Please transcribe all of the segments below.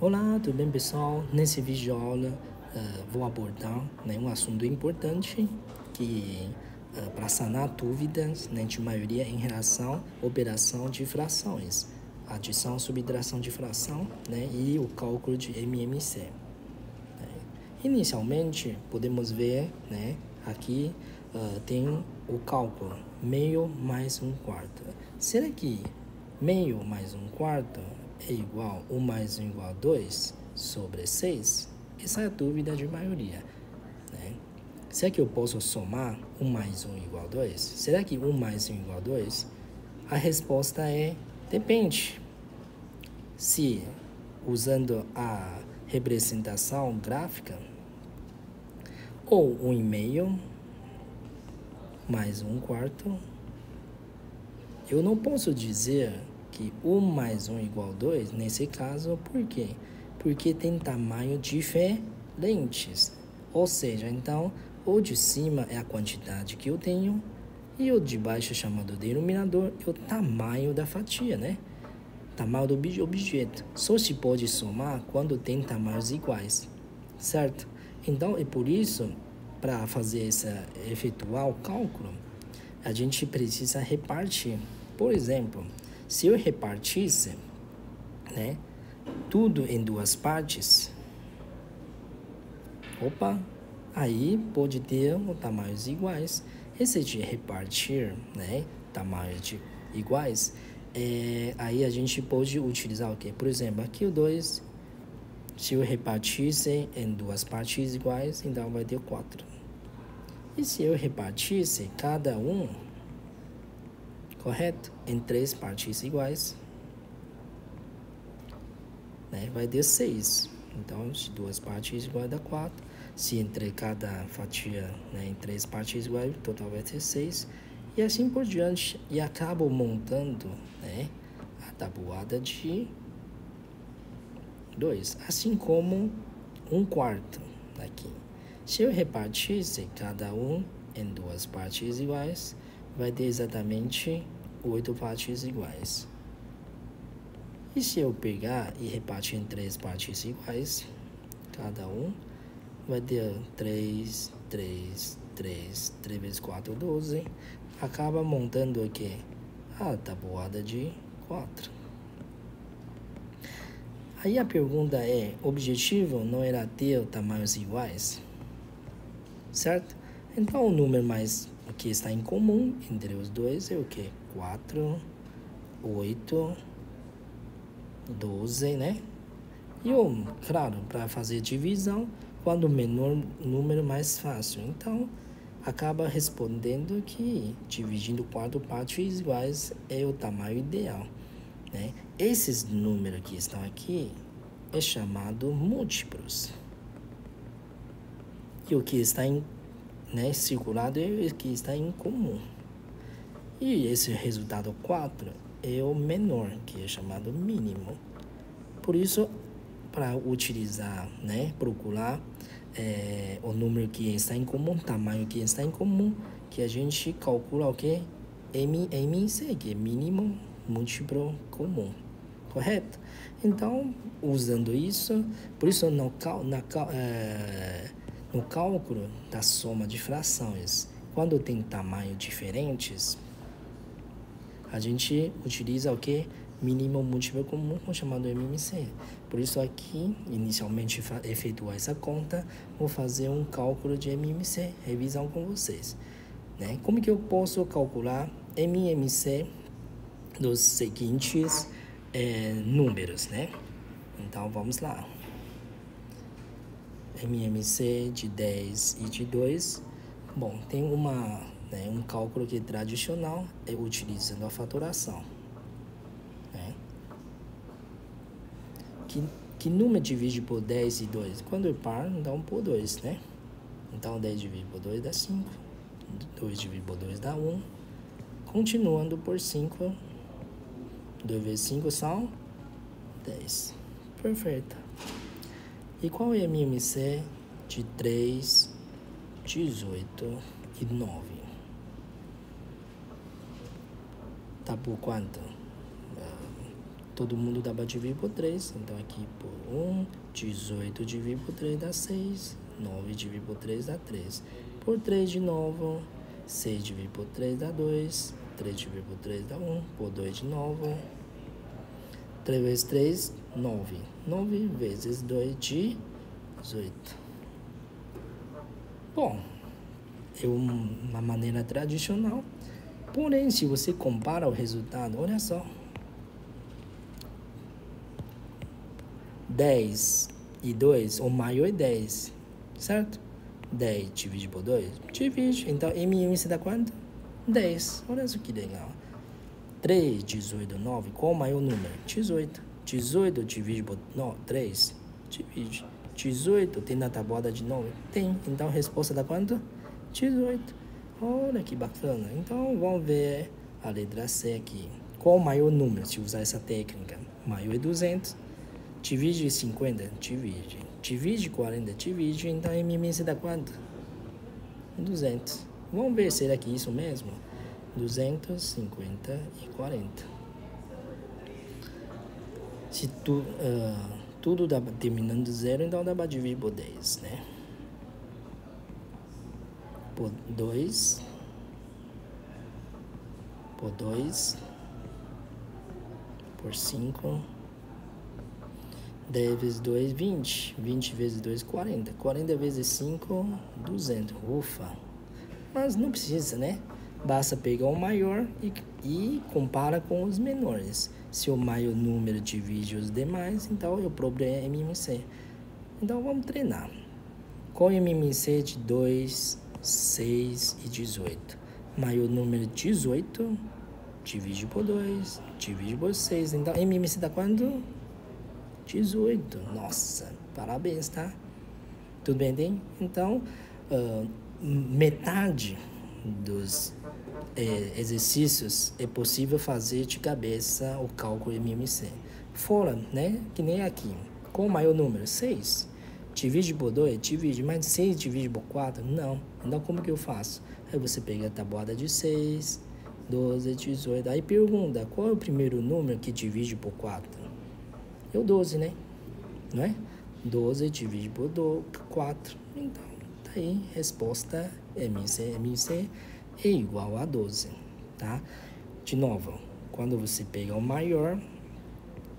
Olá, tudo bem, pessoal? Nesse vídeo de aula vou abordar, um assunto importante que para sanar dúvidas, de maioria em relação à operação de frações, adição, subtração de fração, e o cálculo de MMC. Inicialmente, podemos ver, aqui tem o cálculo meio mais um quarto. Será que meio mais um quarto é igual a 1 mais 1 igual a 2 sobre 6? Essa é a dúvida de maioria. Será que eu posso somar 1 mais 1 igual a 2? Será que 1 mais 1 igual a 2? A resposta é depende. Se usando a representação gráfica, ou 1,5 mais 1 quarto, eu não posso dizer que 1 mais 1 igual a 2, nesse caso, por quê? Porque tem tamanho diferentes. Ou seja, então, o de cima é a quantidade que eu tenho e o de baixo, chamado denominador, é o tamanho da fatia, tamanho do objeto. Só se pode somar quando tem tamanhos iguais, certo? Então, é por isso, para fazer efetuar o cálculo, a gente precisa repartir. Por exemplo, se eu repartisse, tudo em duas partes, aí pode ter tamanhos iguais. Esse de repartir, tamanhos iguais, aí a gente pode utilizar o quê? Por exemplo, aqui o 2, se eu repartisse em duas partes iguais, então vai ter 4. E se eu repartisse cada um, correto? Em 3 partes iguais, vai ter 6. Então, se duas partes iguais dá 4. Se entre cada fatia, em 3 partes iguais, o total vai ter 6. E assim por diante. E acabo montando, a tabuada de 2. Assim como 1 quarto aqui. Se eu repartisse cada um em duas partes iguais, vai ter exatamente 8 partes iguais. E se eu pegar e repartir em 3 partes iguais, cada um vai ter 3, 3, 3, 3 vezes 4, 12. Acaba montando o quê? A tabuada de 4. Aí a pergunta é, o objetivo não era ter tamanhos iguais? Certo? Então, o número mais o que está em comum entre os dois é o quê? 4, 8, 12, E, claro, para fazer divisão, quando menor número, mais fácil. Então, acaba respondendo que dividindo 4 partes iguais é o tamanho ideal, Esses números que estão aqui é chamado múltiplos. E o que está em circulado é o que está em comum. E esse resultado 4 é o menor, que é chamado mínimo. Por isso, para utilizar, procurar o número que está em comum, tamanho que está em comum, que a gente calcula o que? MMC, que é mínimo múltiplo comum. Correto? Então, usando isso, por isso no cálculo da soma de frações, quando tem tamanhos diferentes, a gente utiliza o que? Mínimo múltiplo comum, chamado MMC. Por isso aqui, inicialmente, efetuar essa conta, vou fazer um cálculo de MMC, revisão com vocês. Como que eu posso calcular MMC dos seguintes números, Então, vamos lá. MMC de 10 e de 2. Bom, tem um cálculo que é tradicional, é utilizando a fatoração. Que número divide por 10 e 2? Quando é par, dá 1 por 2, Então, 10 dividido por 2 dá 5. 2 dividido por 2 dá 1. Continuando por 5. 2 vezes 5 são 10. Perfeito. E qual é a MMC de 3, 18 e 9? Tá por quanto? todo mundo dá para dividir por 3. Então, aqui por 1, 18 dividido por 3 dá 6. 9 dividido por 3 dá 3. Por 3 de novo. 6 dividido por 3 dá 2. 3 dividido por 3 dá 1. Por 2 de novo. 3 vezes 3, 9. 9 vezes 2, 18. Bom, é uma maneira tradicional. Porém, se você compara o resultado, olha só. 10 e 2, o maior é 10, certo? 10 divide por 2, divide. Então, MMC dá quanto? 10. Olha só que legal. 3, 18, 9, qual o maior número? 18. 18 divide por 3, divide. 18 tem na tabuada de 9? Tem. Então, a resposta dá quanto? 18. Olha que bacana. Então, vamos ver a letra C aqui. Qual o maior número se usar essa técnica? O maior é 200. Divide 50, divide. Divide 40, divide. Então, MMC dá quanto? 200. Vamos ver, será que é isso mesmo? 250 e 40. Se tudo dá terminando de 0, então dá para dividir por 10, né? Por 2. Por 2. Por 5. 10 vezes 2, 20. 20 vezes 2, 40. 40 vezes 5, 200. Ufa! Mas não precisa, né? Basta pegar o maior e compara com os menores. Se o maior número divide os demais, então o problema é MMC. Então vamos treinar. Qual é o MMC de 2, 6 e 18? Maior número 18, divide por 2, divide por 6. Então MMC dá quanto? 18. Nossa, parabéns, tá? Tudo bem, tem? Então, metade dos exercícios é possível fazer de cabeça o cálculo MMC. Fora, né? Que nem aqui. Qual o maior número? 6. Divide por 2? Divide. Mas 6 divide por 4? Não. Então, como que eu faço? Aí você pega a tabuada de 6, 12, 18. Aí pergunta, qual é o primeiro número que divide por 4? É o 12, né? Não é? 12 divide por 4. Então, tá aí. Resposta MMC é igual a 12, tá? De novo, quando você pega o maior,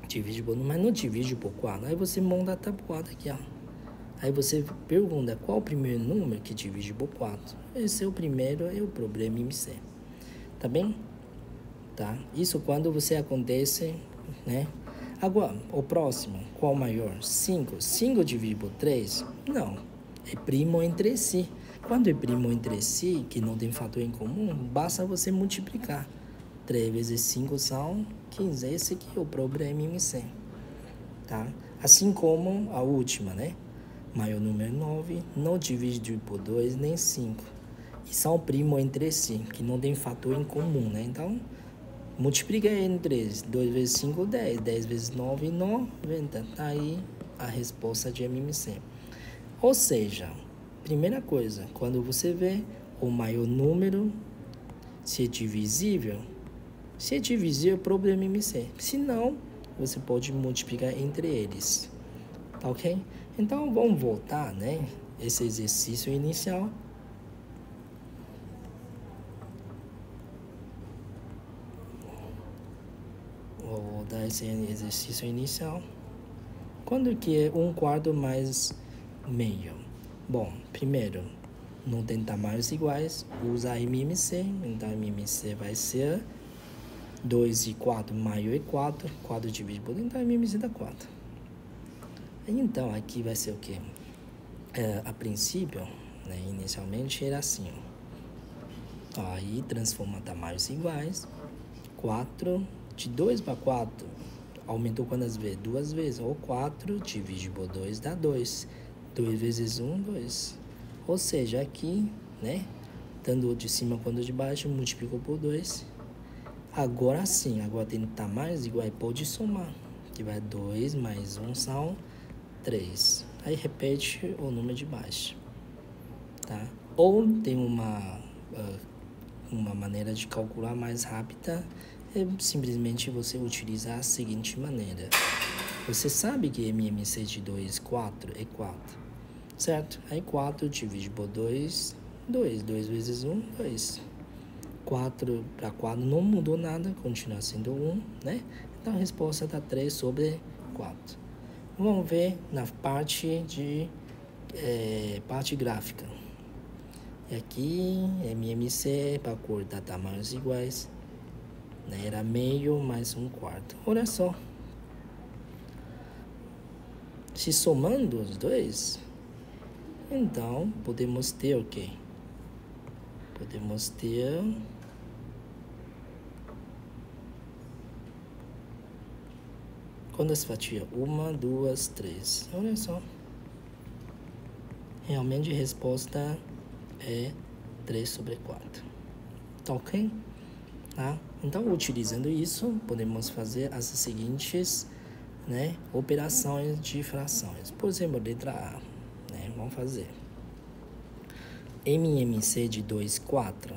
divide por 1, mas não divide por 4. Aí você monta a tabuada aqui, ó. Aí você pergunta qual o primeiro número que divide por 4. Esse é o primeiro, é o problema MMC. Tá bem? Tá? Isso quando você acontece, né? Agora, o próximo, qual o maior? 5. 5 divide por 3? Não. É primo entre si. Quando é primo entre si, que não tem fator em comum, basta você multiplicar. 3 vezes 5 são 15. Esse aqui é o problema MMC. Tá? Assim como a última, né? Maior número 9, não divide por 2 nem 5. E são primo entre si, que não tem fator em comum, né? Então, multiplica entre eles. 2 vezes 5, 10. 10 vezes 9, 90. Tá aí a resposta de MMC. Ou seja, primeira coisa, quando você vê o maior número, se é divisível, o problema é MMC. Se não, você pode multiplicar entre eles. Tá ok? Então, vamos voltar, né? Esse exercício inicial. Vou voltar esse exercício inicial. Quando que é 1/4 mais meio? Bom, primeiro, não tem tamanhos iguais, usa MMC, então MMC vai ser 2 e 4, maior é 4, 4 divide por 2, então MMC dá 4. Então, aqui vai ser o quê? A princípio, né, inicialmente era assim, ó. Aí, transforma tamanhos iguais, 4, de 2 para 4, aumentou quantas vezes? 2 vezes, ou 4 divide por 2 dá 2. 2 vezes 1, 2. Ou seja, aqui, né? Tanto de cima quanto de baixo, multiplicou por 2. Agora sim, agora tem tamanhos iguais, pode somar. Que vai 2 mais 1 são 3. Aí repete o número de baixo. Tá? Ou tem uma maneira de calcular mais rápida, é simplesmente você utilizar a seguinte maneira. Você sabe que MMC de 2, 4 é 4, certo? Aí 4 divide por 2, 2. 2 vezes 1, 2. 4 para 4 não mudou nada, continua sendo 1, né? Então a resposta está 3 sobre 4. Vamos ver na parte de parte gráfica. E aqui, MMC, para cortar tamanhos iguais, né? Era meio mais 1/4. Olha só. Se somando os dois, então podemos ter o quê? Podemos ter quantas fatias? 1, 2, 3. Olha só. Realmente a resposta é 3 sobre 4. Tá ok? Tá? Então, utilizando isso, podemos fazer as seguintes, né, operações de frações. Por exemplo, letra A, né, vamos fazer MMC de 2, 4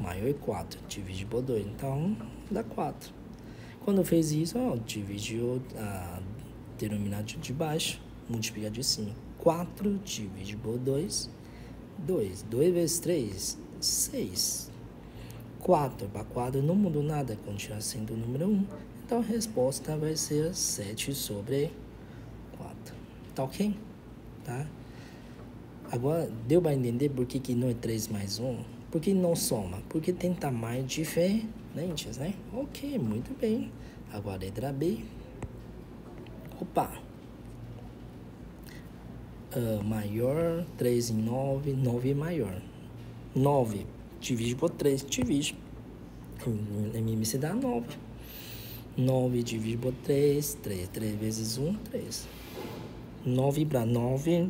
maior que 4, divide por 2, então dá 4. Quando fez isso, ó, dividiu a denominador de baixo, multiplica de cima. 4 divide por 2, 2. 2 vezes 3, 6. 4 para 4 não mudou nada, continua sendo o número 1. Então a resposta vai ser 7 sobre 4. Tá ok? Tá? Agora, deu para entender por que não é 3 mais 1? Por que não soma? Porque tem tamanhos diferentes, né? Ok, muito bem. Agora, letra B. Opa! Maior, 3 em 9, 9 é maior. 9 divide por 3, divide. MMC dá 9. 9 divide por 3, 3. 3 vezes 1, 3. 9 para 9,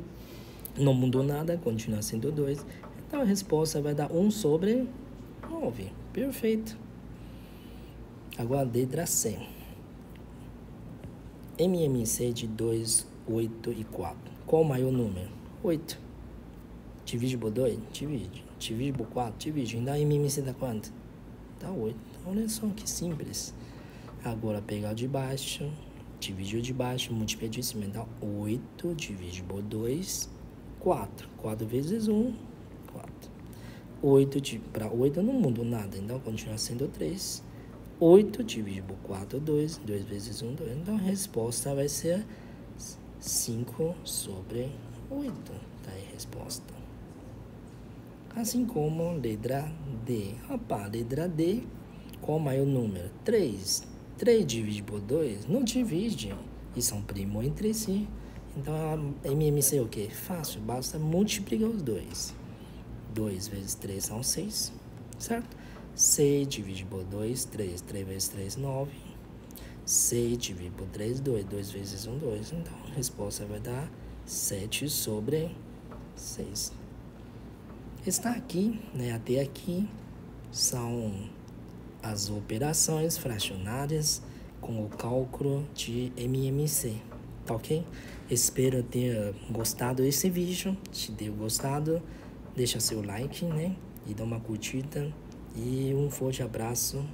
não mudou nada, continua sendo 2. Então a resposta vai dar 1 sobre 9. Perfeito. Agora, letra C. MMC de 2, 8 e 4. Qual o maior número? 8. Divide por 2? Divide. Divide por 4? Divide. Então, MMC dá quanto? Dá 8. Olha só que simples. Agora, pegar o de baixo, divide o de baixo, multiplica de cima. Então, 8 divide por 2, 4. 4 vezes 1, 4. 8 para 8 não mudou nada, então continua sendo 3. 8 divide por 4, 2. 2 vezes 1, 2. Então, a resposta vai ser 5 sobre 8. Tá aí a resposta. Assim como letra D. Opa, letra D, qual o maior número? 3. 3 divide por 2? Não divide. E são primos entre si. Então, a MMC é o quê? Fácil, basta multiplicar os dois. 2 vezes 3 são 6, certo? 6 divide por 2, 3. 3 vezes 3, 9. 6 divide por 3, 2. 2 vezes 1, 2. Então, a resposta vai dar 7 sobre 6. Está aqui, né? Até aqui são as operações fracionárias com o cálculo de MMC, tá ok? Espero ter gostado desse vídeo. Se deu gostado, deixa seu like, né? E dá uma curtida. E um forte abraço.